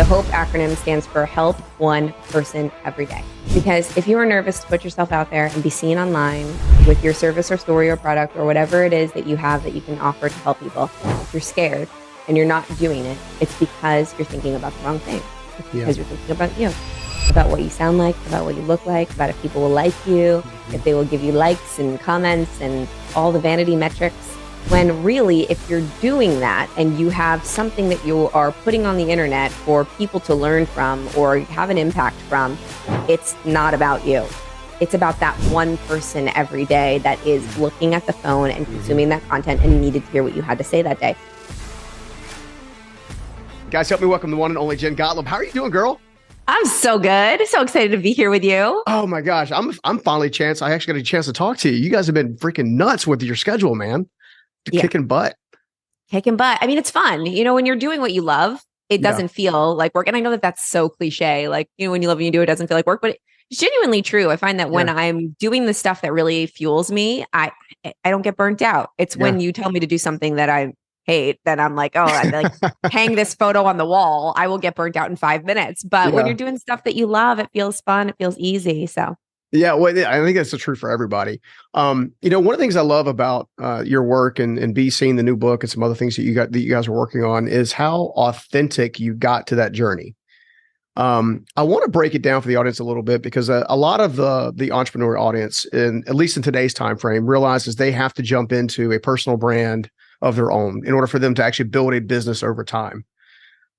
HOPE acronym stands for help one person every day. Because if you are nervous to put yourself out there and be seen online with your service or story or product or whatever it is that you have that you can offer to help people, if you're scared and you're not doing it, it's because you're thinking about the wrong thing. It's because you're thinking about you, about what you sound like, about what you look like, about if people will like you, if they will give you likes and comments and all the vanity metrics. When really, if you're doing that and you have something that you are putting on the internet for people to learn from or have an impact from, it's not about you. It's about that one person every day that is looking at the phone and consuming that content and needed to hear what you had to say that day. Guys, help me welcome the one and only Jen Gottlieb. How are you doing, girl? I'm so good. So excited to be here with you. Oh my gosh. I'm finally I actually got a chance to talk to you. You guys have been freaking nuts with your schedule, man. Kicking butt. Kicking butt. I mean, it's fun. You know, when you're doing what you love, it doesn't feel like work. And I know that that's so cliche. Like, you know, when you love and you do it, doesn't feel like work, but it's genuinely true. I find that when I'm doing the stuff that really fuels me, I don't get burnt out. It's when you tell me to do something that I hate, then I'm like, oh, I like hang this photo on the wall. I will get burnt out in 5 minutes. But when you're doing stuff that you love, it feels fun. It feels easy. So yeah, well, I think that's true for everybody. You know, one of the things I love about your work and Be Seen, the new book, and some other things that you guys are working on is how authentic you got to that journey. I want to break it down for the audience a little bit because a lot of the entrepreneur audience, at least in today's time frame, realizes they have to jump into a personal brand of their own in order for them to actually build a business over time.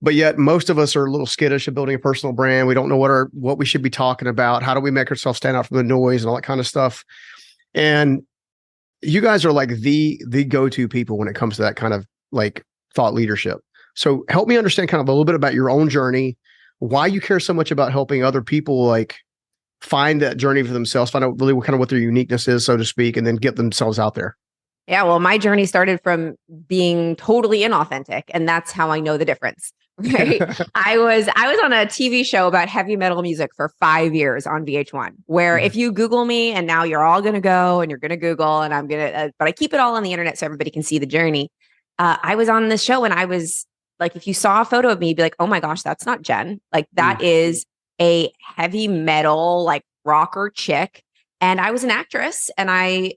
But yet most of us are a little skittish at building a personal brand. We don't know what we should be talking about. How do we make ourselves stand out from the noise and all that kind of stuff? And you guys are like the go-to people when it comes to that kind of like thought leadership. So help me understand kind of a little bit about your own journey, why you care so much about helping other people like find that journey for themselves, find out really what their uniqueness is, so to speak, and then get themselves out there. yeah, well, my journey started from being totally inauthentic, and that's how I know the difference. Right. I was on a TV show about heavy metal music for 5 years on VH1, where if you Google me and now you're all going to go and you're going to Google and I'm going to, but I keep it all on the internet so everybody can see the journey. I was on this show and I was like, if you saw a photo of me, you'd be like, oh my gosh, that's not Jen. Like that is a heavy metal, like rocker chick. And I was an actress and I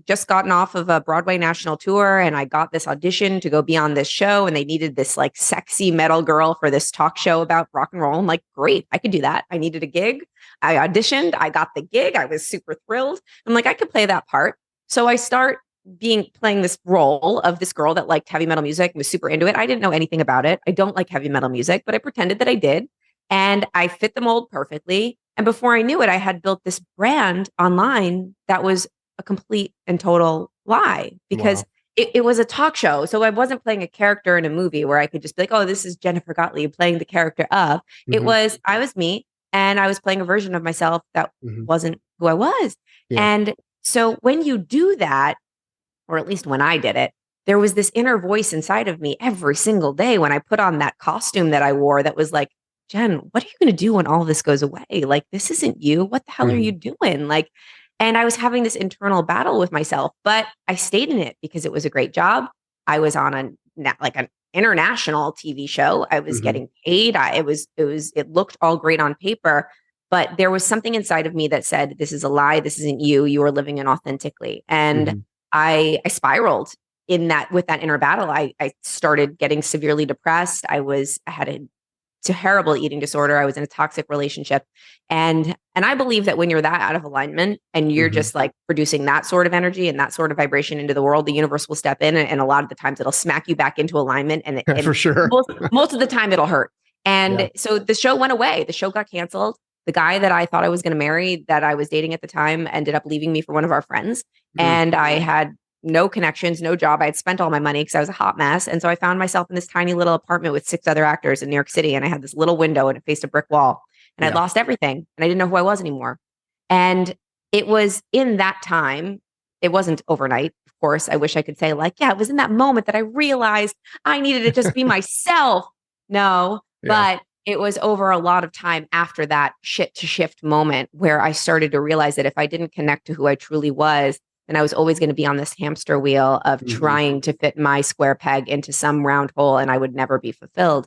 just gotten off of a Broadway national tour and I got this audition to go be on this show and they needed this like sexy metal girl for this talk show about rock and roll. I'm like, great, I could do that. I needed a gig. I auditioned. I got the gig. I was super thrilled. I'm like, I could play that part. So I start playing this role of this girl that liked heavy metal music and was super into it. I didn't know anything about it. I don't like heavy metal music, but I pretended that I did. And I fit the mold perfectly. And before I knew it, I had built this brand online that was a complete and total lie because it was a talk show. So I wasn't playing a character in a movie where I could just be like, oh, this is Jennifer Gottlieb playing the character of. I was me and I was playing a version of myself that wasn't who I was. Yeah. And so when you do that, or at least when I did it, there was this inner voice inside of me every single day when I put on that costume that I wore that was like, Jen, what are you going to do when all this goes away? Like, this isn't you. What the hell are you doing? Like, and I was having this internal battle with myself, but I stayed in it because it was a great job. I was on an international TV show. I was getting paid. It looked all great on paper, but there was something inside of me that said, this is a lie. This isn't you. You are living inauthentically. And I spiraled with that inner battle. I started getting severely depressed. I had a terrible eating disorder. I was in a toxic relationship. And I believe that when you're that out of alignment and you're just like producing that sort of energy and that sort of vibration into the world, the universe will step in. And a lot of the times it'll smack you back into alignment. And for sure. Most of the time it'll hurt. And so the show went away. The show got canceled. The guy that I thought I was going to marry that I was dating at the time ended up leaving me for one of our friends. And I had no connections, no job. I had spent all my money because I was a hot mess. And so I found myself in this tiny little apartment with 6 other actors in New York City. And I had this little window and it faced a brick wall. And I'd lost everything. And I didn't know who I was anymore. And it was in that time, it wasn't overnight. Of course, I wish I could say like, yeah, it was in that moment that I realized I needed to just be myself. No, but it was over a lot of time after that shit to shift moment where I started to realize that if I didn't connect to who I truly was, then I was always going to be on this hamster wheel of trying to fit my square peg into some round hole and I would never be fulfilled.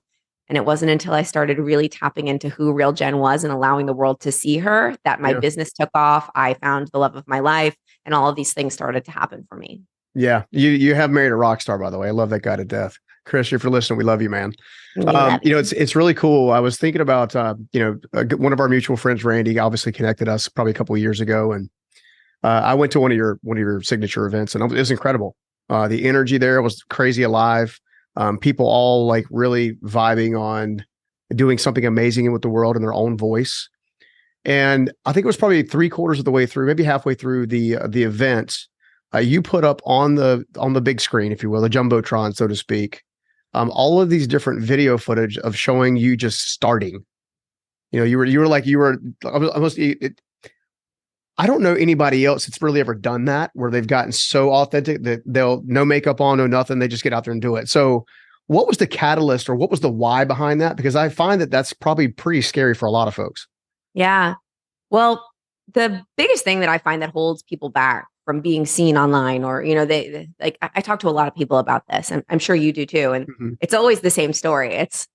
And it wasn't until I started really tapping into who real Jen was and allowing the world to see her that my business took off. I found the love of my life, and all of these things started to happen for me. Yeah. You have married a rock star, by the way. I love that guy to death. Chris, if you're listening, we love you, man. It's really cool. I was thinking about, one of our mutual friends, Randy, obviously connected us probably a couple of years ago. And I went to one of your signature events, and it was incredible. The energy there was crazy alive. People all like really vibing on doing something amazing with the world in their own voice. And I think it was probably 3/4 of the way through, maybe halfway through the event, you put up on the big screen, if you will, the jumbotron, so to speak, all of these different video footage of showing you just starting. You were almost. I don't know anybody else that's really ever done that, where they've gotten so authentic that they'll no makeup on, no nothing, they just get out there and do it. So, what was the catalyst, or what was the why behind that? Because I find that that's probably pretty scary for a lot of folks. Yeah. Well, the biggest thing that I find that holds people back from being seen online, or, they like, I talk to a lot of people about this, and I'm sure you do too. And it's always the same story. It's,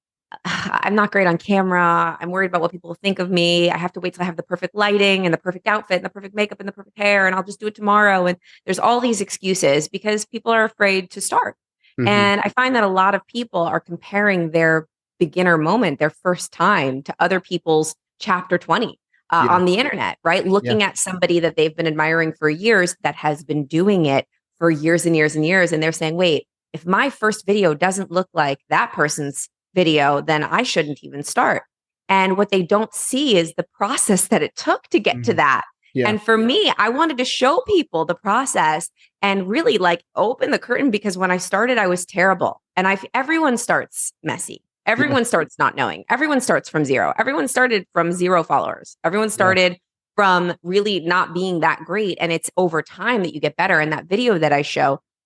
I'm not great on camera. I'm worried about what people think of me. I have to wait till I have the perfect lighting and the perfect outfit and the perfect makeup and the perfect hair, and I'll just do it tomorrow. And there's all these excuses because people are afraid to start. And I find that a lot of people are comparing their beginner moment, their first time, to other people's chapter 20 on the internet, right? Looking at somebody that they've been admiring for years that has been doing it for years and years and years. And they're saying, wait, if my first video doesn't look like that person's video, then I shouldn't even start. And what they don't see is the process that it took to get to that. And for me, I wanted to show people the process and really like open the curtain, because when I started, I was terrible. And everyone starts messy. Everyone starts not knowing. Everyone starts from zero. Everyone started from 0 followers. Everyone started from really not being that great. And it's over time that you get better. And that video that I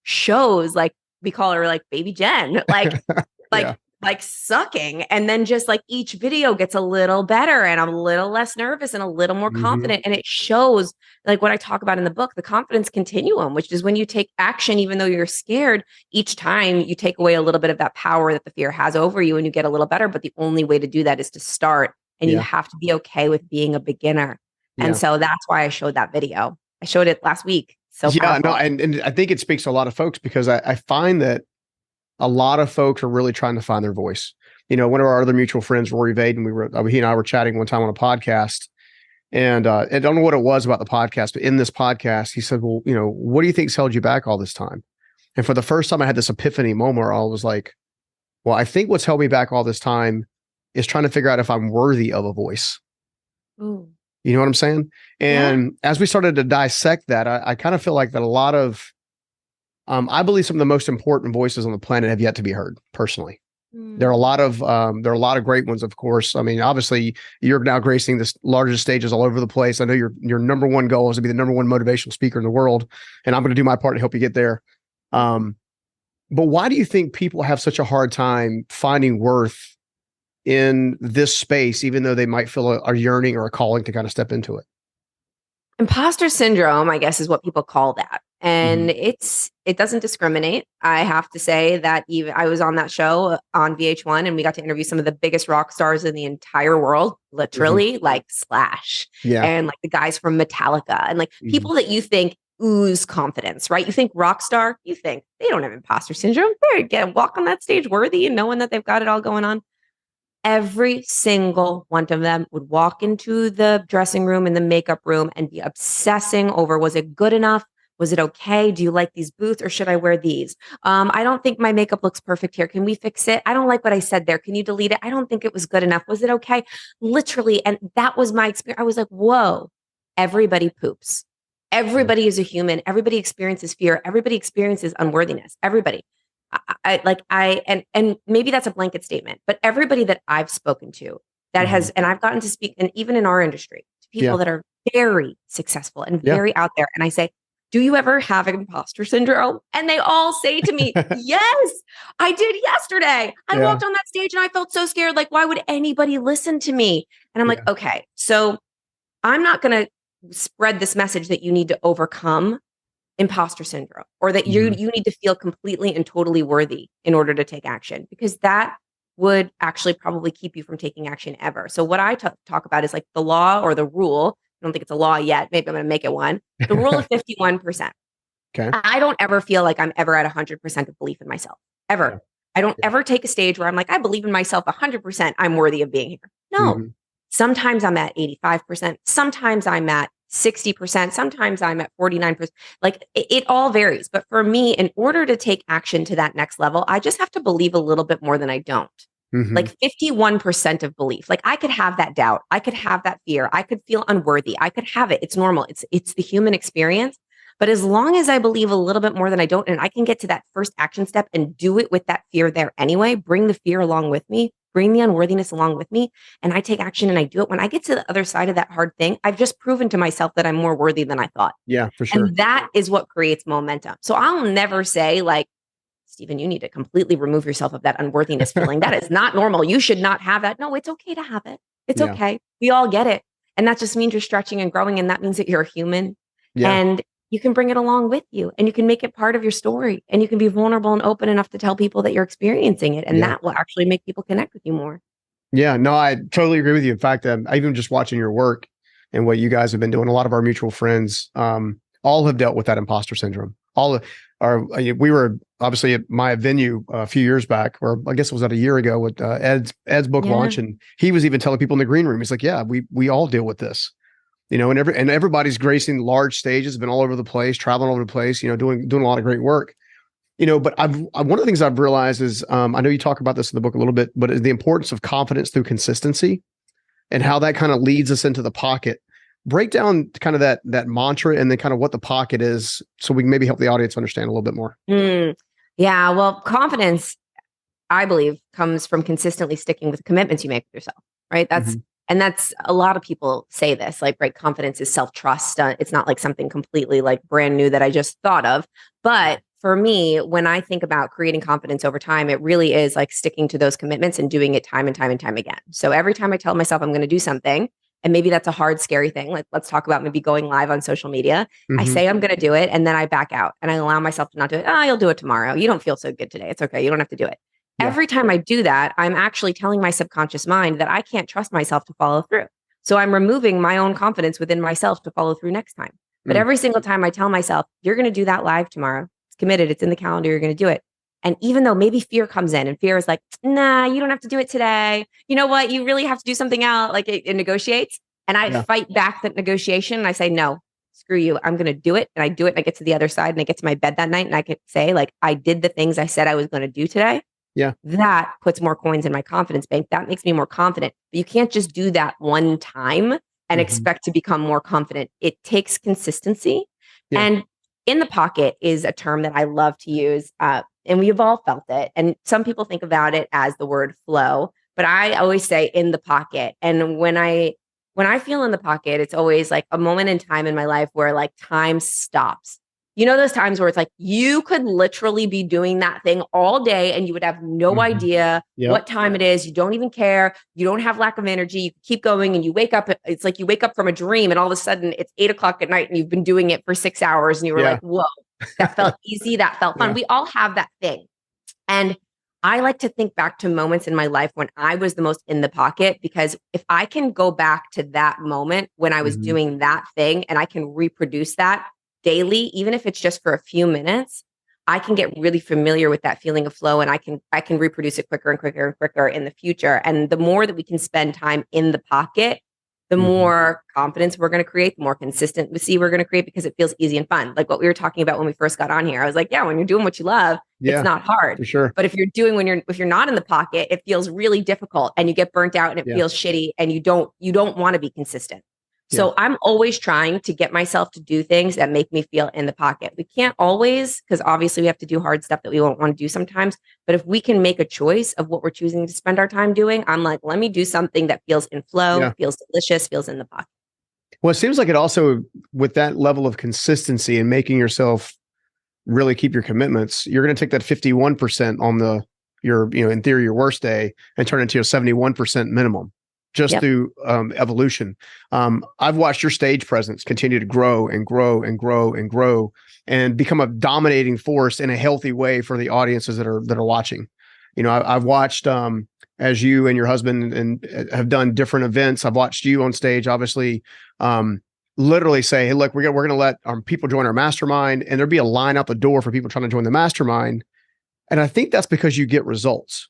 shows, like, we call her like baby Jen, like sucking. And then just like each video gets a little better, and I'm a little less nervous and a little more confident. And it shows, like what I talk about in the book, the confidence continuum, which is when you take action, even though you're scared, each time you take away a little bit of that power that the fear has over you, and you get a little better. But the only way to do that is to start, and you have to be okay with being a beginner. And so that's why I showed that video. I showed it last week. So powerful. And I think it speaks to a lot of folks, because I find that a lot of folks are really trying to find their voice. One of our other mutual friends, Rory Vaden, he and I were chatting one time on a podcast, and I don't know what it was about the podcast, but in this podcast, he said, well, what do you think's held you back all this time? And for the first time, I had this epiphany moment where I was like, well, I think what's held me back all this time is trying to figure out if I'm worthy of a voice. Ooh. You know what I'm saying? And as we started to dissect that, I kind of feel like that a lot of, I believe some of the most important voices on the planet have yet to be heard. Personally, there are a lot of great ones. Of course, I mean, obviously, you're now gracing the largest stages all over the place. I know your number one goal is to be the number one motivational speaker in the world, and I'm going to do my part to help you get there. But why do you think people have such a hard time finding worth in this space, even though they might feel a yearning or a calling to kind of step into it? Imposter syndrome, I guess, is what people call that. And it doesn't discriminate. I have to say that even I was on that show on VH1, and we got to interview some of the biggest rock stars in the entire world, literally, like Slash and like the guys from Metallica, and like people that you think ooze confidence, right? You think rock star, you think they don't have imposter syndrome. They get walk on that stage worthy and knowing that they've got it all going on. Every single one of them would walk into the dressing room and the makeup room and be obsessing over, was it good enough? Was it okay? Do you like these boots, or should I wear these? I don't think my makeup looks perfect here. Can we fix it? I don't like what I said there. Can you delete it? I don't think it was good enough. Was it okay? Literally. And that was my experience. I was like, whoa, everybody poops. Everybody is a human. Everybody experiences fear. Everybody experiences unworthiness. Everybody. And maybe that's a blanket statement, but everybody that I've spoken to that has, and I've gotten to speak, and even in our industry, to people that are very successful and very out there. And I say, do you ever have imposter syndrome? And they all say to me, yes, I did yesterday. I walked on that stage and I felt so scared. Like, why would anybody listen to me? And I'm like, okay, so I'm not going to spread this message that you need to overcome imposter syndrome, or that you need to feel completely and totally worthy in order to take action, because that would actually probably keep you from taking action ever. So what I talk about is like the law or the rule. I don't think it's a law yet. Maybe I'm going to make it one. The rule of 51%. Okay. I don't ever feel like I'm ever at 100% of belief in myself, ever. Yeah. I don't ever take a stage where I'm like, I believe in myself 100%. I'm worthy of being here. No. Mm-hmm. Sometimes I'm at 85%. Sometimes I'm at 60%. Sometimes I'm at 49%. Like it all varies. But for me, in order to take action to that next level, I just have to believe a little bit more than I don't. Mm-hmm. Like 51% of belief. Like I could have that doubt. I could have that fear. I could feel unworthy. I could have it. It's normal. It's the human experience. But as long as I believe a little bit more than I don't, and I can get to that first action step and do it with that fear there anyway, bring the fear along with me, bring the unworthiness along with me, and I take action and I do it. When I get to the other side of that hard thing, I've just proven to myself that I'm more worthy than I thought. Yeah, for sure. And that is what creates momentum. So I'll never say like, Stephen, you need to completely remove yourself of that unworthiness feeling. That is not normal. You should not have that. No, it's okay to have it. It's okay. We all get it. And that just means you're stretching and growing. And that means that you're a human. Yeah. And you can bring it along with you and you can make it part of your story and you can be vulnerable and open enough to tell people that you're experiencing it. And that will actually make people connect with you more. Yeah, no, I totally agree with you. In fact, I even just watching your work and what you guys have been doing, a lot of our mutual friends, all have dealt with that imposter syndrome. We were obviously at my venue a few years back, or I guess it was a year ago with Ed's book launch. And he was even telling people in the green room, he's like, yeah, we all deal with this. And everybody's gracing large stages, been all over the place, traveling all over the place, doing a lot of great work. But one of the things I've realized is, I know you talk about this in the book a little bit, but is the importance of confidence through consistency and how that kind of leads us into the pocket. Break down kind of that mantra and then kind of what the pocket is, so we can maybe help the audience understand a little bit more. Yeah, well, confidence, I believe, comes from consistently sticking with commitments you make with yourself, right? And that's a lot of people say this, like, right, confidence is self-trust. It's not like something completely like brand new that I just thought of. But for me, when I think about creating confidence over time, it really is like sticking to those commitments and doing it time and time and time again. So every time I tell myself I'm going to do something, and maybe that's a hard, scary thing. Like, let's talk about maybe going live on social media. I say I'm going to do it, and then I back out and I allow myself to not do it. Oh, you'll do it tomorrow. You don't feel so good today. It's okay. You don't have to do it. Yeah. Every time I do that, I'm actually telling my subconscious mind that I can't trust myself to follow through. So I'm removing my own confidence within myself to follow through next time. But every single time I tell myself, you're going to do that live tomorrow. It's committed. It's in the calendar. You're going to do it. And even though maybe fear comes in and fear is like, nah, you don't have to do it today. You know what? You really have to do something else. Like it negotiates. And I fight back that negotiation. And I say, no, screw you. I'm going to do it. And I do it. And I get to the other side and I get to my bed that night. And I can say, like, I did the things I said I was going to do today. Yeah. That puts more coins in my confidence bank. That makes me more confident. But you can't just do that one time and expect to become more confident. It takes consistency. Yeah. And in the pocket is a term that I love to use. And we've all felt it. And some people think about it as the word flow, but I always say in the pocket. And when I feel in the pocket, it's always like a moment in time in my life where like time stops. You know, those times where it's like you could literally be doing that thing all day and you would have no idea what time it is. You don't even care. You don't have lack of energy. You keep going and you wake up. It's like you wake up from a dream and all of a sudden it's 8:00 at night and you've been doing it for 6 hours and you were like, whoa, that felt easy. That felt fun. We all have that thing. And I like to think back to moments in my life when I was the most in the pocket, because if I can go back to that moment when I was doing that thing and I can reproduce that daily, even if it's just for a few minutes, I can get really familiar with that feeling of flow and I can reproduce it quicker and quicker and quicker in the future. And the more that we can spend time in the pocket, the more confidence we're going to create, the more consistency we're going to create because it feels easy and fun. Like what we were talking about when we first got on here. I was like, yeah, when you're doing what you love, it's not hard. For sure. But if you're not in the pocket, it feels really difficult and you get burnt out and it feels shitty and you don't want to be consistent. So I'm always trying to get myself to do things that make me feel in the pocket. We can't always, because obviously we have to do hard stuff that we won't want to do sometimes. But if we can make a choice of what we're choosing to spend our time doing, I'm like, let me do something that feels in flow, feels delicious, feels in the pocket. Well, it seems like it also, with that level of consistency and making yourself really keep your commitments, you're going to take that 51% on your in theory, your worst day and turn it into a 71% minimum. Just through evolution. I've watched your stage presence continue to grow and grow and grow and grow and become a dominating force in a healthy way for the audiences that are watching. I've watched as you and your husband and have done different events. I've watched you on stage, obviously, literally say, "Hey, look, we're going to let our people join our mastermind," and there'd be a line out the door for people trying to join the mastermind. And I think that's because you get results,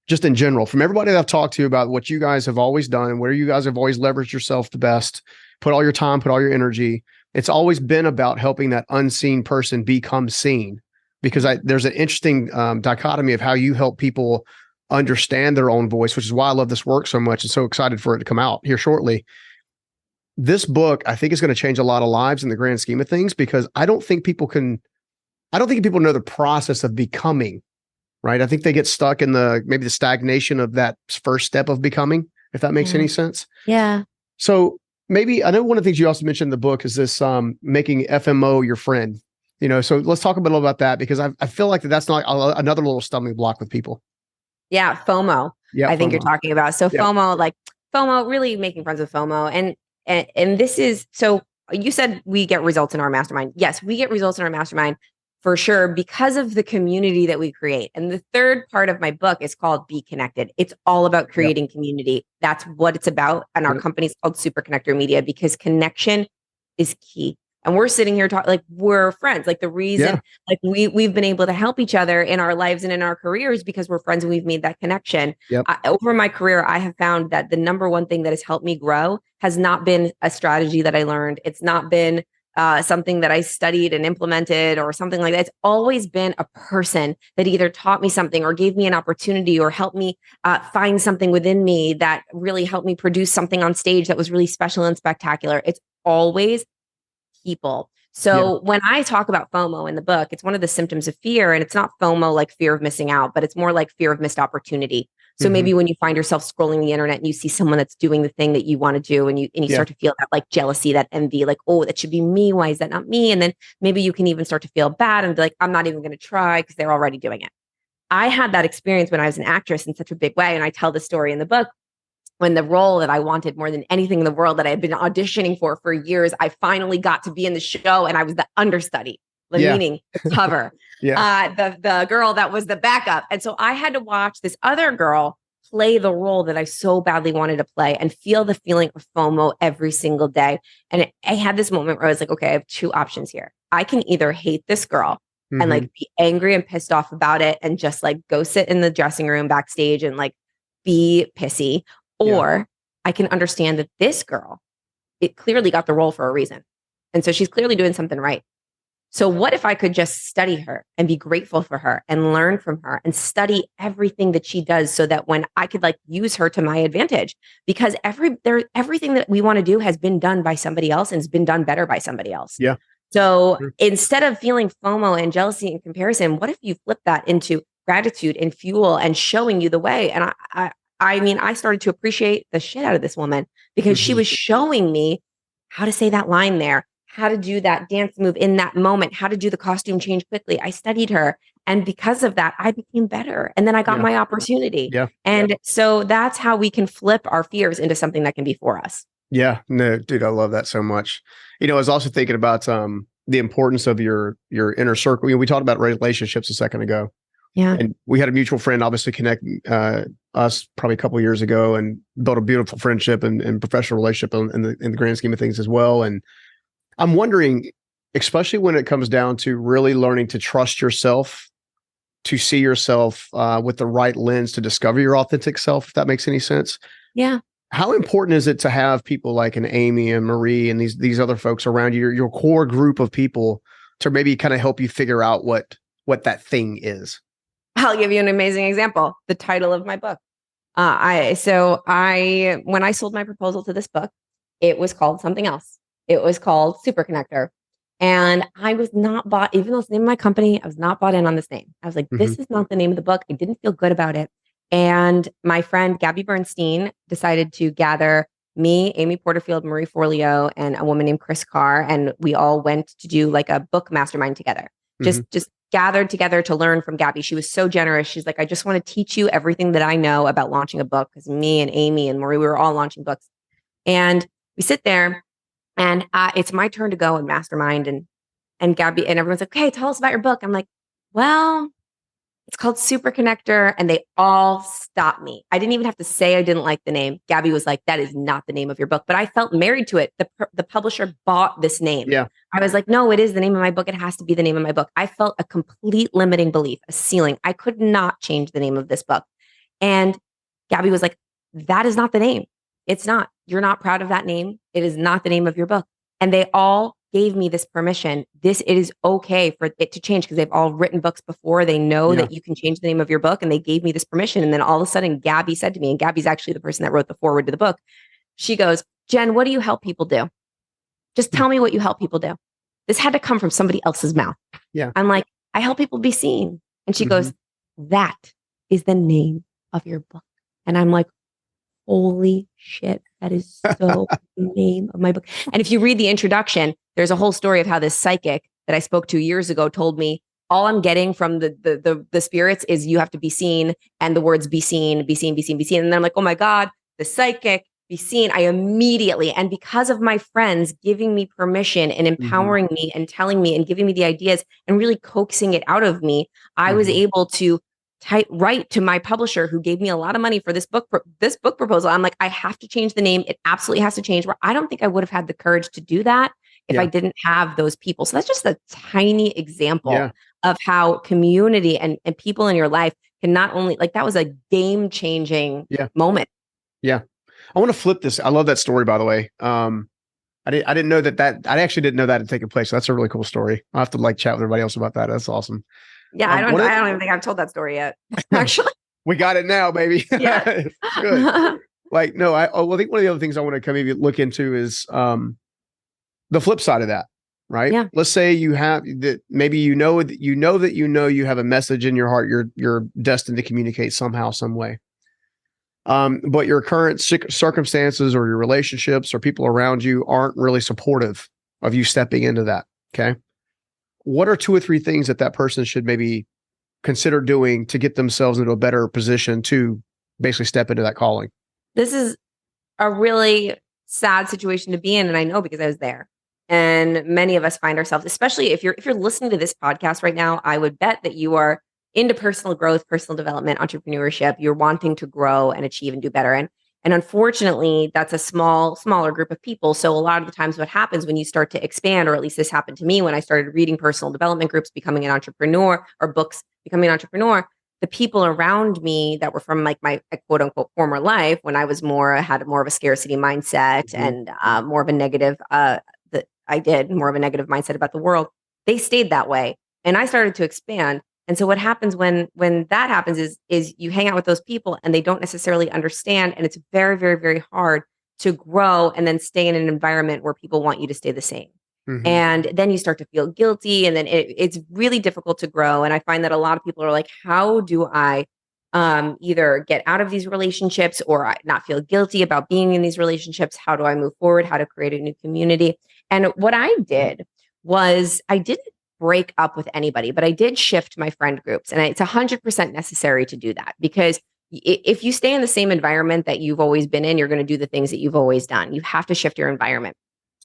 just in general, from everybody that I've talked to about what you guys have always done and where you guys have always leveraged yourself the best, put all your time, put all your energy. It's always been about helping that unseen person become seen, because there's an interesting dichotomy of how you help people understand their own voice, which is why I love this work so much and so excited for it to come out here shortly. This book, I think, is going to change a lot of lives in the grand scheme of things, because I don't think people know the process of becoming, right? I think they get stuck in maybe the stagnation of that first step of becoming, if that makes any sense. Yeah. So maybe, I know one of the things you also mentioned in the book is this making FMO your friend. So let's talk a little about that, because I feel like that's not another little stumbling block with people. Yeah, FOMO. Yeah, I think FOMO. you're talking about. So FOMO, really making friends with FOMO. And this is, so you said we get results in our mastermind. Yes, we get results in our mastermind for sure, because of the community that we create. And the third part of my book is called Be Connected. It's all about creating community. That's what it's about. And our company is called Super Connector Media, because connection is key. And we're sitting here talking like we're friends. Like the reason, like we've been able to help each other in our lives and in our careers because we're friends and we've made that connection. Over my career, I have found that the number one thing that has helped me grow has not been a strategy that I learned. It's not been something that I studied and implemented or something like that. It's always been a person that either taught me something or gave me an opportunity or helped me find something within me that really helped me produce something on stage that was really special and spectacular. It's always people. So when I talk about FOMO in the book, it's one of the symptoms of fear, and it's not FOMO like fear of missing out, but it's more like fear of missed opportunity. So maybe when you find yourself scrolling the internet and you see someone that's doing the thing that you want to do, and you start to feel that like jealousy, that envy, like, oh, that should be me. Why is that not me? And then maybe you can even start to feel bad and be like, I'm not even going to try because they're already doing it. I had that experience when I was an actress in such a big way. And I tell the story in the book. When the role that I wanted more than anything in the world that I had been auditioning for years, I finally got to be in the show, and I was the understudy, meaning the cover, the girl that was the backup. And so I had to watch this other girl play the role that I so badly wanted to play and feel the feeling of FOMO every single day. And I had this moment where I was like, okay, I have two options here. I can either hate this girl and like be angry and pissed off about it and just like go sit in the dressing room backstage and like be pissy. Or I can understand that this girl, it clearly got the role for a reason. And so she's clearly doing something right. So what if I could just study her and be grateful for her and learn from her and study everything that she does, so that when I could like use her to my advantage, because everything that we want to do has been done by somebody else and has been done better by somebody else. Yeah. So instead of feeling FOMO and jealousy and comparison, what if you flip that into gratitude and fuel and showing you the way? And I mean, I started to appreciate the shit out of this woman because she was showing me how to say that line there, how to do that dance move in that moment, how to do the costume change quickly. I studied her. And because of that, I became better. And then I got my opportunity. And so that's how we can flip our fears into something that can be for us. Yeah, no, dude, I love that so much. I was also thinking about the importance of your inner circle. We talked about relationships a second ago. Yeah. And we had a mutual friend obviously connect us probably a couple of years ago and built a beautiful friendship and professional relationship in the grand scheme of things as well. And I'm wondering, especially when it comes down to really learning to trust yourself, to see yourself with the right lens to discover your authentic self, if that makes any sense. Yeah. How important is it to have people like an Amy and Marie and these other folks around you, your core group of people, to maybe kind of help you figure out what that thing is? I'll give you an amazing example. The title of my book. When I sold my proposal to this book, it was called something else. It was called Super Connector. And I was not bought, even though it's the name of my company, I was not bought in on this name. I was like, this is not the name of the book. I didn't feel good about it. And my friend, Gabby Bernstein, decided to gather me, Amy Porterfield, Marie Forleo, and a woman named Chris Carr. And we all went to do like a book mastermind together. Just gathered together to learn from Gabby. She was so generous. She's like, I just want to teach you everything that I know about launching a book, because me and Amy and Marie, we were all launching books. And we sit there and it's my turn to go and mastermind. And Gabby and everyone's like, okay, tell us about your book. I'm like, well, It's called Super Connector, and they all stopped me. I didn't even have to say I didn't like the name. Gabby was like, that is not the name of your book. But I felt married to it. The publisher bought this name. Yeah. I was like, no, it is the name of my book. It has to be the name of my book. I felt a complete limiting belief, a ceiling. I could not change the name of this book. And Gabby was like, that is not the name. It's not. You're not proud of that name. It is not the name of your book. And they all gave me this permission. It is okay for it to change because they've all written books before. They know that you can change the name of your book, and they gave me this permission. And then all of a sudden, Gabby said to me, and Gabby's actually the person that wrote the foreword to the book. She goes, Jen, what do you help people do? Just tell me what you help people do. This had to come from somebody else's mouth. Yeah. I'm like, I help people be seen. And she goes, that is the name of your book. And I'm like, holy shit, that is so the name of my book. And if you read the introduction, there's a whole story of how this psychic that I spoke to years ago told me all I'm getting from the spirits is you have to be seen, and the words be seen, be seen, be seen, be seen. And then I'm like, oh my God, the psychic, be seen. I immediately, and because of my friends giving me permission and empowering me and telling me and giving me the ideas and really coaxing it out of me, I was able to write to my publisher who gave me a lot of money for this book proposal. I'm like, I have to change the name. It absolutely has to change. Where I don't think I would have had the courage to do that if I didn't have those people. So that's just a tiny example of how community and people in your life can not only, like, that was a game changing moment. Yeah. I want to flip this. I love that story, by the way. I didn't know that I actually didn't know that had taken place. So that's a really cool story. I'll have to chat with everybody else about that. That's awesome. Yeah, I don't even think I've told that story yet. Actually, we got it now, baby. Yeah. Good. I think one of the other things I want to come maybe look into is the flip side of that, right? Yeah. Let's say you have that, maybe you have a message in your heart you're destined to communicate somehow, some way. But your current circumstances or your relationships or people around you aren't really supportive of you stepping into that. Okay. What are 2 or 3 things that person should maybe consider doing to get themselves into a better position to basically step into that calling? This is a really sad situation to be in. And I know because I was there. And many of us find ourselves, especially if you're listening to this podcast right now, I would bet that you are into personal growth, personal development, entrepreneurship. You're wanting to grow and achieve and do better. And unfortunately, that's a smaller group of people. So a lot of the times what happens when you start to expand, or at least this happened to me when I started reading personal development groups, becoming an entrepreneur, or books, becoming an entrepreneur, the people around me that were from like my quote unquote former life, when I was had more of a scarcity mindset and more of a negative, more of a negative mindset about the world, they stayed that way. And I started to expand. And so what happens when that happens is you hang out with those people and they don't necessarily understand. And it's very, very, very hard to grow and then stay in an environment where people want you to stay the same. And then you start to feel guilty, and then it's really difficult to grow. And I find that a lot of people are like, how do I either get out of these relationships or not feel guilty about being in these relationships? How do I move forward? How to create a new community? And what I did was I didn't break up with anybody, but I did shift my friend groups. And it's 100% necessary to do that, because if you stay in the same environment that you've always been in, you're going to do the things that you've always done. You have to shift your environment.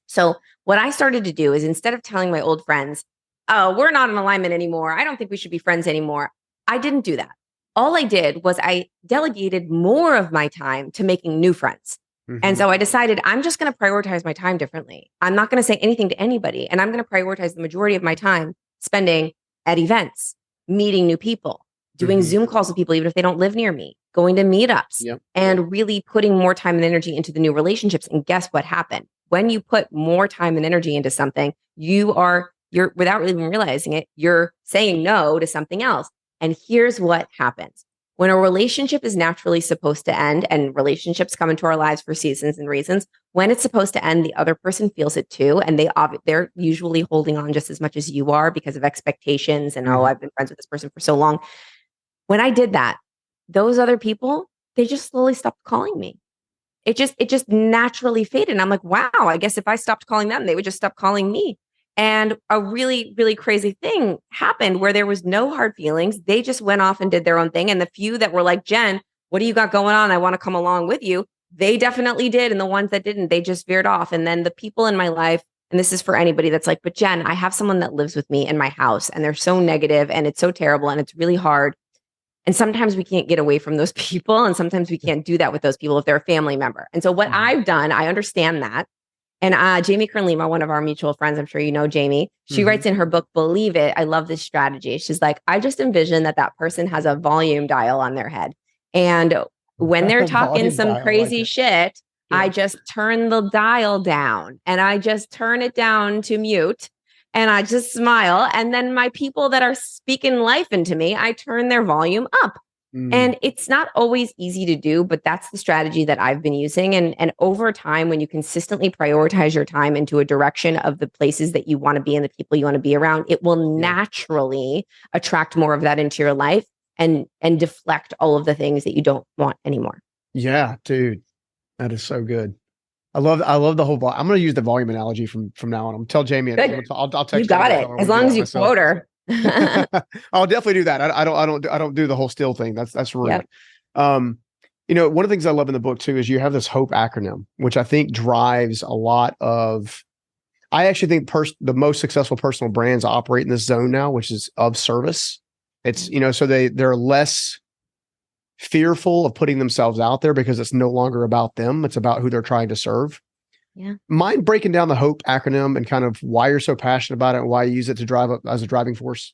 So what I started to do is, instead of telling my old friends, oh, we're not in alignment anymore, I don't think we should be friends anymore, I didn't do that. All I did was I delegated more of my time to making new friends. And so I decided I'm just going to prioritize my time differently. I'm not going to say anything to anybody. And I'm going to prioritize the majority of my time spending at events, meeting new people, doing Zoom calls with people, even if they don't live near me, going to meetups, and really putting more time and energy into the new relationships. And guess what happened? When you put more time and energy into something, you're without even realizing it, you're saying no to something else. And here's what happens. When a relationship is naturally supposed to end, and relationships come into our lives for seasons and reasons, when it's supposed to end, the other person feels it too. And they're usually holding on just as much as you are because of expectations. And, oh, I've been friends with this person for so long. When I did that, those other people, they just slowly stopped calling me. It just naturally faded. And I'm like, wow, I guess if I stopped calling them, they would just stop calling me. And a really, really crazy thing happened where there was no hard feelings. They just went off and did their own thing. And the few that were like, Jen, what do you got going on? I want to come along with you. They definitely did. And the ones that didn't, they just veered off. And then the people in my life, and this is for anybody that's like, but Jen, I have someone that lives with me in my house and they're so negative and it's so terrible and it's really hard. And sometimes we can't get away from those people. And sometimes we can't do that with those people if they're a family member. And so what I've done, I understand that. And Jamie Kern-Lima, one of our mutual friends, I'm sure you know Jamie, she writes in her book, Believe It. I love this strategy. She's like, I just envision that person has a volume dial on their head. And when they're talking some crazy shit, I just turn the dial down and I just turn it down to mute and I just smile. And then my people that are speaking life into me, I turn their volume up. And it's not always easy to do, but that's the strategy that I've been using. And over time, when you consistently prioritize your time into a direction of the places that you want to be and the people you want to be around, it will naturally attract more of that into your life and deflect all of the things that you don't want anymore. Yeah, dude, that is so good. I love the whole. I'm going to use the volume analogy from now on. I'm tell Jamie. I'll text. You got it. As long as you quote her. I'll definitely do that. I don't do the whole still thing. That's rude. Yep. One of the things I love in the book too is you have this HOPE acronym, which I think drives a lot of. I actually think the most successful personal brands operate in this zone now, which is of service. It's so they're less fearful of putting themselves out there because it's no longer about them. It's about who they're trying to serve. Yeah. Mind breaking down the HOPE acronym and kind of why you're so passionate about it and why you use it to drive up as a driving force?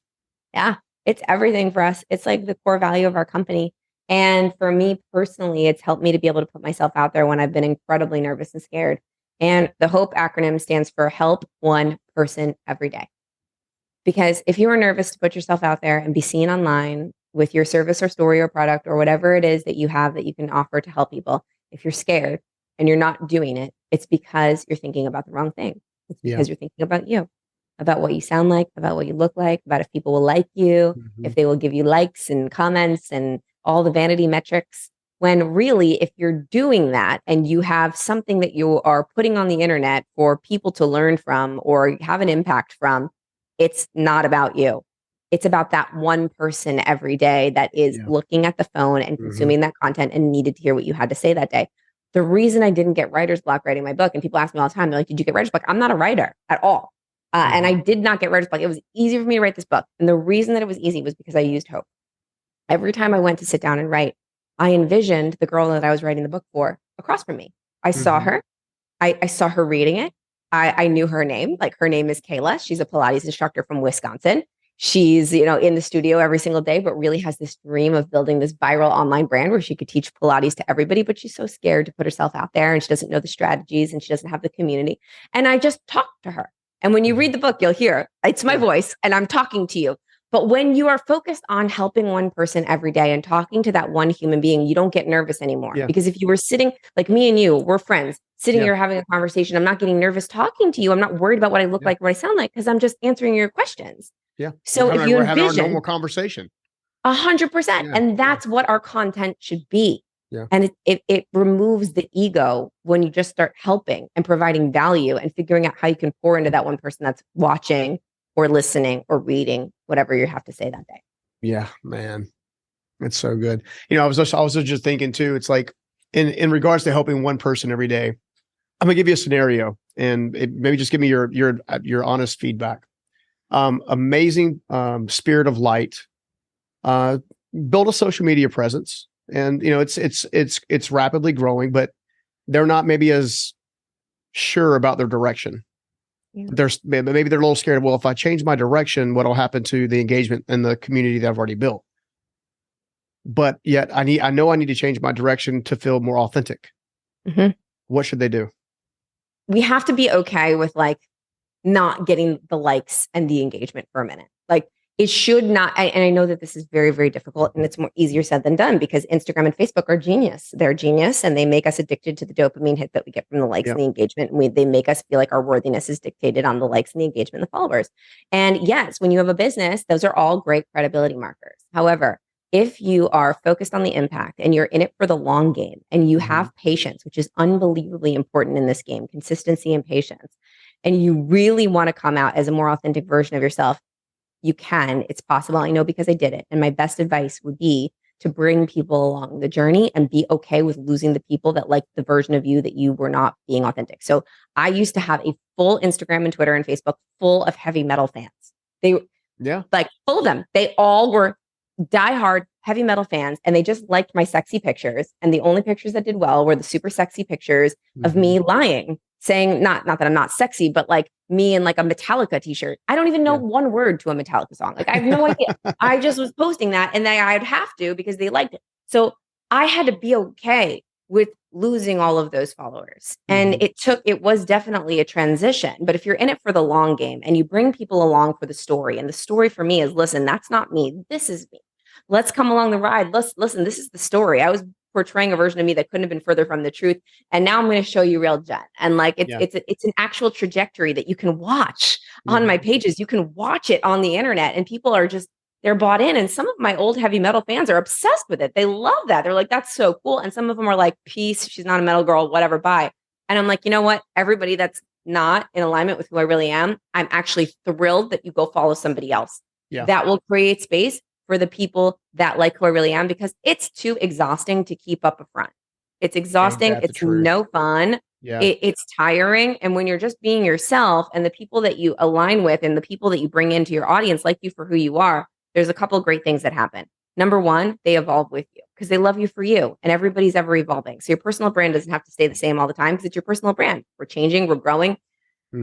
Yeah, it's everything for us. It's like the core value of our company. And for me personally, it's helped me to be able to put myself out there when I've been incredibly nervous and scared. And the HOPE acronym stands for help one person every day. Because if you are nervous to put yourself out there and be seen online with your service or story or product or whatever it is that you have that you can offer to help people, if you're scared and you're not doing it, it's because you're thinking about the wrong thing. It's because you're thinking about you, about what you sound like, about what you look like, about if people will like you, if they will give you likes and comments and all the vanity metrics. When really, if you're doing that and you have something that you are putting on the internet for people to learn from or have an impact from, it's not about you. It's about that one person every day that is looking at the phone and consuming that content and needed to hear what you had to say that day. The reason I didn't get writer's block writing my book, and people ask me all the time, they're like, did you get writer's block? I'm not a writer at all. And I did not get writer's block. It was easy for me to write this book. And the reason that it was easy was because I used HOPE. Every time I went to sit down and write, I envisioned the girl that I was writing the book for across from me. I saw her. I saw her reading it. I knew her name. Like her name is Kayla. She's a Pilates instructor from Wisconsin. She's, in the studio every single day, but really has this dream of building this viral online brand where she could teach Pilates to everybody, but she's so scared to put herself out there and she doesn't know the strategies and she doesn't have the community. And I just talked to her. And when you read the book, you'll hear it's my voice and I'm talking to you. But when you are focused on helping one person every day and talking to that one human being, you don't get nervous anymore. Because if you were sitting like me and you, we're friends, sitting here having a conversation, I'm not getting nervous talking to you. I'm not worried about what I look like, what I sound like, because I'm just answering your questions. Yeah. So if you we're having our envision normal conversation, 100%, and that's what our content should be. Yeah. And it removes the ego when you just start helping and providing value and figuring out how you can pour into that one person that's watching or listening or reading whatever you have to say that day. Yeah, man, it's so good. I was just thinking too. It's like in regards to helping one person every day. I'm gonna give you a scenario, and maybe just give me your honest feedback. Amazing spirit of light. Build a social media presence, and it's rapidly growing, but they're not maybe as sure about their direction. Maybe they're a little scared. Well, if I change my direction, what'll happen to the engagement and the community that I've already built? But yet I know I need to change my direction to feel more authentic. What should they do? We have to be okay with not getting the likes and the engagement for a minute. Like it should not. And I know that this is very, very difficult and it's more easier said than done because Instagram and Facebook are genius. They're genius and they make us addicted to the dopamine hit that we get from the likes and the engagement. And they make us feel like our worthiness is dictated on the likes and the engagement and the followers. And yes, when you have a business, those are all great credibility markers. However, if you are focused on the impact and you're in it for the long game and you have patience, which is unbelievably important in this game, consistency and patience, and you really want to come out as a more authentic version of yourself, you can. It's possible. I know because I did it. And my best advice would be to bring people along the journey and be okay with losing the people that like the version of you that you were not being authentic. So I used to have a full Instagram and Twitter and Facebook full of heavy metal fans. They full of them. They all were diehard heavy metal fans and they just liked my sexy pictures. And the only pictures that did well were the super sexy pictures of me lying, saying not that I'm not sexy, but like me in like a Metallica t-shirt. I don't even know one word to a Metallica song. Like I have no idea. I just was posting that and then I'd have to because they liked it. So I had to be okay with losing all of those followers. And it was definitely a transition. But if you're in it for the long game and you bring people along for the story, and the story for me is, listen, that's not me. This is me. Let's come along the ride. Listen, this is the story. I was portraying a version of me that couldn't have been further from the truth. And now I'm going to show you real Jen. And like, it's an actual trajectory that you can watch on my pages. You can watch it on the internet and people are just, they're bought in. And some of my old heavy metal fans are obsessed with it. They love that. They're like, that's so cool. And some of them are like, peace, she's not a metal girl, whatever, bye. And I'm like, you know what? Everybody that's not in alignment with who I really am, I'm actually thrilled that you go follow somebody else. That will create space for the people that like who I really am, because it's too exhausting to keep up a front. It's exhausting. It's no fun. It's tiring. And when you're just being yourself and the people that you align with and the people that you bring into your audience like you for who you are, there's a couple of great things that happen. Number one, they evolve with you because they love you for you, and everybody's ever evolving. So your personal brand doesn't have to stay the same all the time because it's your personal brand. We're changing, we're growing.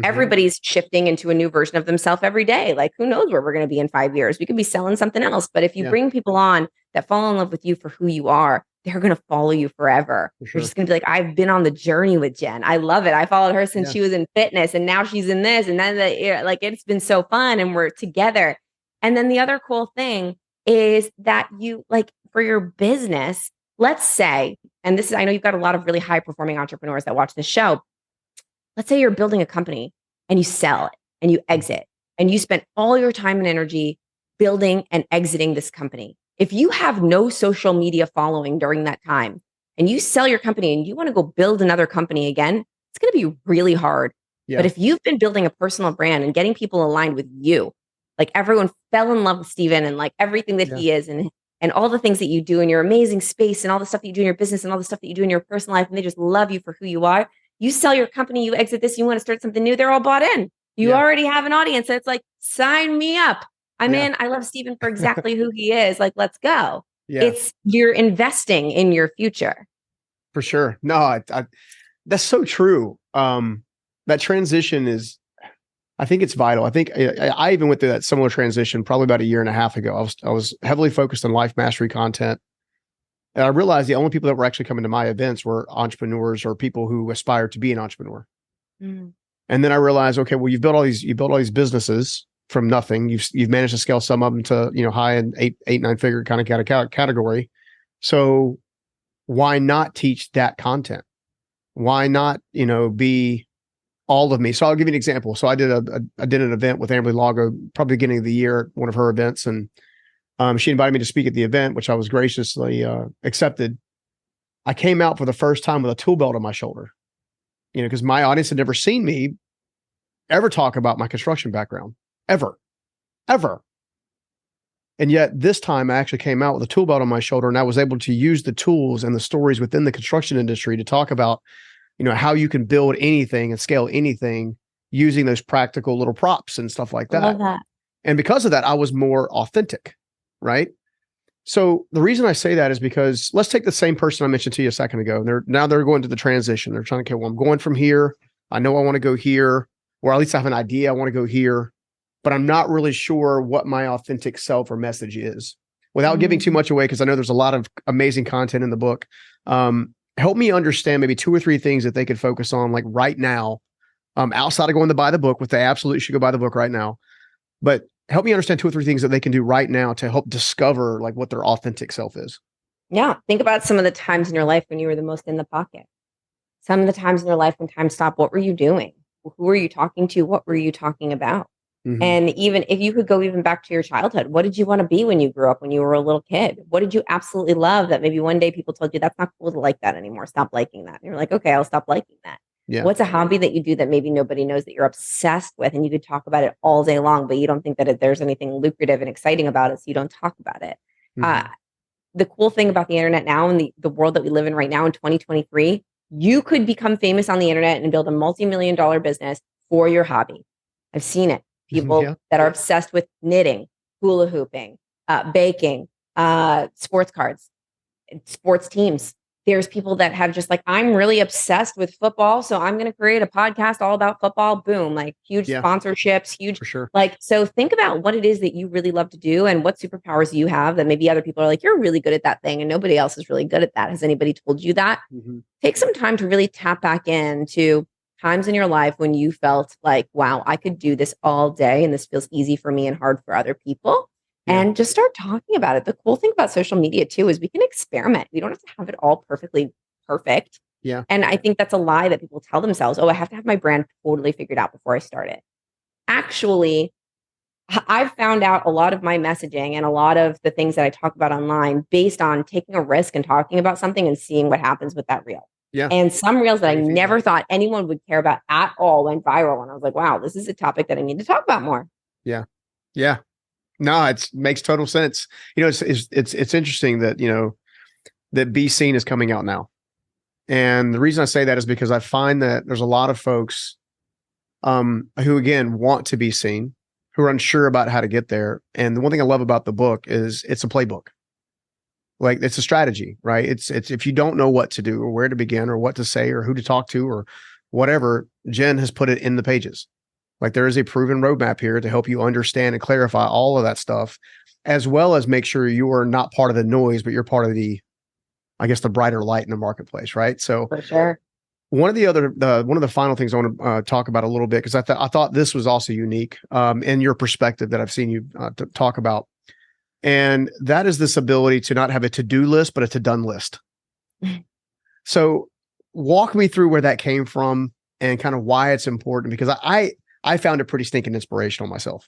Everybody's shifting into a new version of themselves every day. Like who knows where we're going to be in 5 years? We could be selling something else. But if you bring people on that fall in love with you for who you are, they're going to follow you forever. You're just going to be like, I've been on the journey with Jen. I love it. I followed her since she was in fitness and now she's in this. And then like, it's been so fun and we're together. And then the other cool thing is that you like for your business, let's say, and this is, I know you've got a lot of really high performing entrepreneurs that watch this show. Let's say you're building a company and you sell it and you exit and you spend all your time and energy building and exiting this company. If you have no social media following during that time and you sell your company and you want to go build another company again, it's going to be really hard. But if you've been building a personal brand and getting people aligned with you, like everyone fell in love with Steven and like everything that he is and all the things that you do in your amazing space and all the stuff that you do in your business and all the stuff that you do in your personal life, and they just love you for who you are. You sell your company, you exit this, you want to start something new, they're all bought in. You already have an audience. So it's like, sign me up. I'm in. I love Steven for exactly who he is. Like, let's go. You're investing in your future. For sure. No, that's so true. That transition is, I think it's vital. I think I even went through that similar transition probably about a year and a half ago. I was heavily focused on life mastery content. And I realized the only people that were actually coming to my events were entrepreneurs or people who aspire to be an entrepreneur. And then I realized, okay, well, you built all these businesses from nothing. You've managed to scale some of them to, high and eight, 9-figure kind of category. So why not teach that content? Why not, be all of me? So I'll give you an example. So I did an event with Amberly Lago, probably beginning of the year at one of her events. And she invited me to speak at the event, which I was graciously accepted. I came out for the first time with a tool belt on my shoulder, because my audience had never seen me ever talk about my construction background, ever. And yet this time I actually came out with a tool belt on my shoulder, and I was able to use the tools and the stories within the construction industry to talk about, how you can build anything and scale anything using those practical little props and stuff like that. I love that. And because of that, I was more authentic. Right. So the reason I say that is because let's take the same person I mentioned to you a second ago. They're going to the transition. They're trying to, well, I'm going from here. I know I want to go here, or at least I have an idea. I want to go here, but I'm not really sure what my authentic self or message is without giving too much away. Cause I know there's a lot of amazing content in the book. Help me understand maybe 2 or 3 things that they could focus on like right now, outside of going to buy the book, which they absolutely should go buy the book right now. But help me understand 2 or 3 things that they can do right now to help discover like what their authentic self is. Yeah. Think about some of the times in your life when you were the most in the pocket. Some of the times in your life when time stopped, what were you doing? Who were you talking to? What were you talking about? And even if you could go even back to your childhood, what did you want to be when you grew up, when you were a little kid? What did you absolutely love that maybe one day people told you that's not cool to like that anymore? Stop liking that. And you're like, okay, I'll stop liking that. What's a hobby that you do that maybe nobody knows that you're obsessed with, and you could talk about it all day long, but you don't think that there's anything lucrative and exciting about it, so you don't talk about it. The cool thing about the internet now and the world that we live in right now in 2023, you could become famous on the internet and build a multi-million-dollar business for your hobby. I've seen it. People that are obsessed with knitting, hula hooping, baking, sports cards, sports teams. There's people that have just like, I'm really obsessed with football, so I'm going to create a podcast all about football. Boom, like huge sponsorships, huge. For sure. Like, so think about what it is that you really love to do and what superpowers you have that maybe other people are like, you're really good at that thing and nobody else is really good at that. Has anybody told you that? Take some time to really tap back into times in your life when you felt like, wow, I could do this all day and this feels easy for me and hard for other people. And just start talking about it. The cool thing about social media too is we can experiment. We don't have to have it all perfectly perfect. Yeah. And I think that's a lie that people tell themselves. Oh, I have to have my brand totally figured out before I start it. Actually, I've found out a lot of my messaging and a lot of the things that I talk about online based on taking a risk and talking about something and seeing what happens with that reel. Yeah. And some reels that I never thought anyone would care about at all went viral. And I was like, wow, this is a topic that I need to talk about more. Yeah. Yeah. No, it makes total sense. It's interesting that, that Be Seen is coming out now. And the reason I say that is because I find that there's a lot of folks who, again, want to be seen, who are unsure about how to get there. And the one thing I love about the book is it's a playbook. Like, it's a strategy, right? It's if you don't know what to do or where to begin or what to say or who to talk to or whatever, Jen has put it in the pages. Like, there is a proven roadmap here to help you understand and clarify all of that stuff, as well as make sure you are not part of the noise, but you're part of the brighter light in the marketplace, right? So, for sure. One of the final things I want to talk about a little bit, because I thought this was also unique in your perspective that I've seen you talk about, and that is this ability to not have a to-do list, but a to-done list. So, walk me through where that came from and kind of why it's important, because I found it pretty stinking inspirational myself.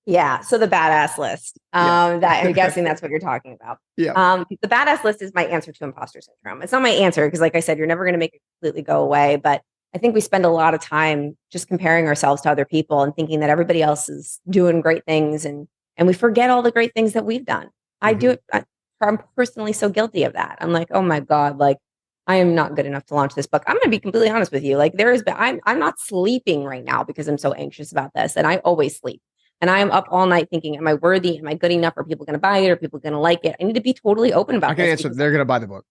Yeah. So the badass list, that I'm guessing that's what you're talking about. Yeah. The badass list is my answer to imposter syndrome. It's not my answer because, like I said, you're never going to make it completely go away. But I think we spend a lot of time just comparing ourselves to other people and thinking that everybody else is doing great things. And we forget all the great things that we've done. I do it. I'm personally so guilty of that. I'm like, oh my God, like, I am not good enough to launch this book. I'm going to be completely honest with you. Like, I'm not sleeping right now because I'm so anxious about this. And I always sleep. And I am up all night thinking, am I worthy? Am I good enough? Are people going to buy it? Are people going to like it? I need to be totally open about I can this. answer. They're going to buy the book.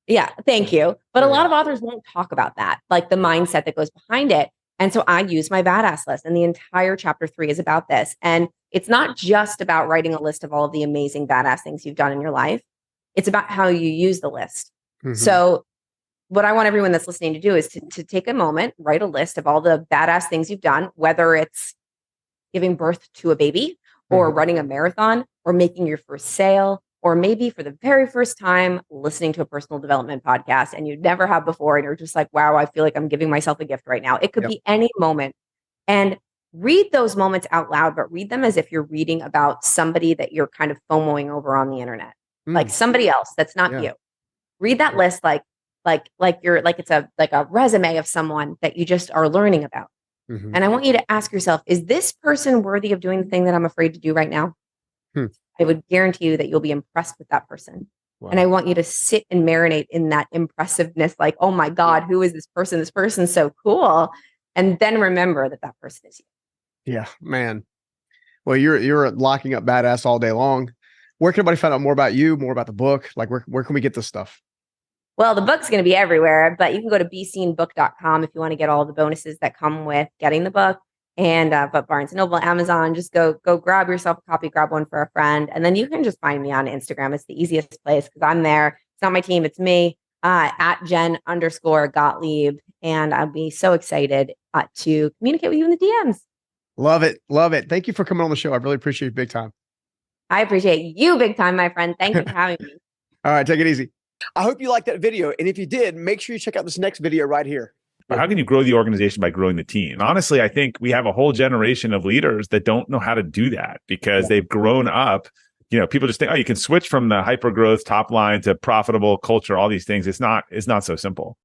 Yeah. Thank you. But a lot of authors won't talk about that, like the mindset that goes behind it. And so I use my badass list, and the entire chapter 3 is about this. And it's not just about writing a list of all of the amazing badass things you've done in your life. It's about how you use the list. So what I want everyone that's listening to do is to take a moment, write a list of all the badass things you've done, whether it's giving birth to a baby or running a marathon or making your first sale, or maybe for the very first time listening to a personal development podcast and you never have before. And you're just like, wow, I feel like I'm giving myself a gift right now. It could be any moment. And read those moments out loud, but read them as if you're reading about somebody that you're kind of FOMOing over on the internet, like somebody else that's not you. Read that list like it's a resume of someone that you just are learning about. And I want you to ask yourself, is this person worthy of doing the thing that I'm afraid to do right now? I would guarantee you that you'll be impressed with that person. Wow. And I want you to sit and marinate in that impressiveness, like, oh my God, who is this person? This person's so cool. And then remember that person is you. Yeah, man. Well, you're locking up badass all day long. Where can everybody find out more about you, more about the book? Like, where can we get this stuff? Well, the book's going to be everywhere, but you can go to beseenbook.com if you want to get all the bonuses that come with getting the book. And but Barnes & Noble, Amazon, just go grab yourself a copy, grab one for a friend. And then you can just find me on Instagram. It's the easiest place because I'm there. It's not my team. It's me at Jen_Gottlieb. And I'll be so excited to communicate with you in the DMs. Love it. Love it. Thank you for coming on the show. I really appreciate you big time. I appreciate you big time, my friend. Thank you for having me. All right. Take it easy. I hope you liked that video. And if you did, make sure you check out this next video right here. How can you grow the organization by growing the team? And honestly, I think we have a whole generation of leaders that don't know how to do that because they've grown up. You know, people just think, oh, you can switch from the hyper growth top line to profitable culture, all these things. It's not so simple.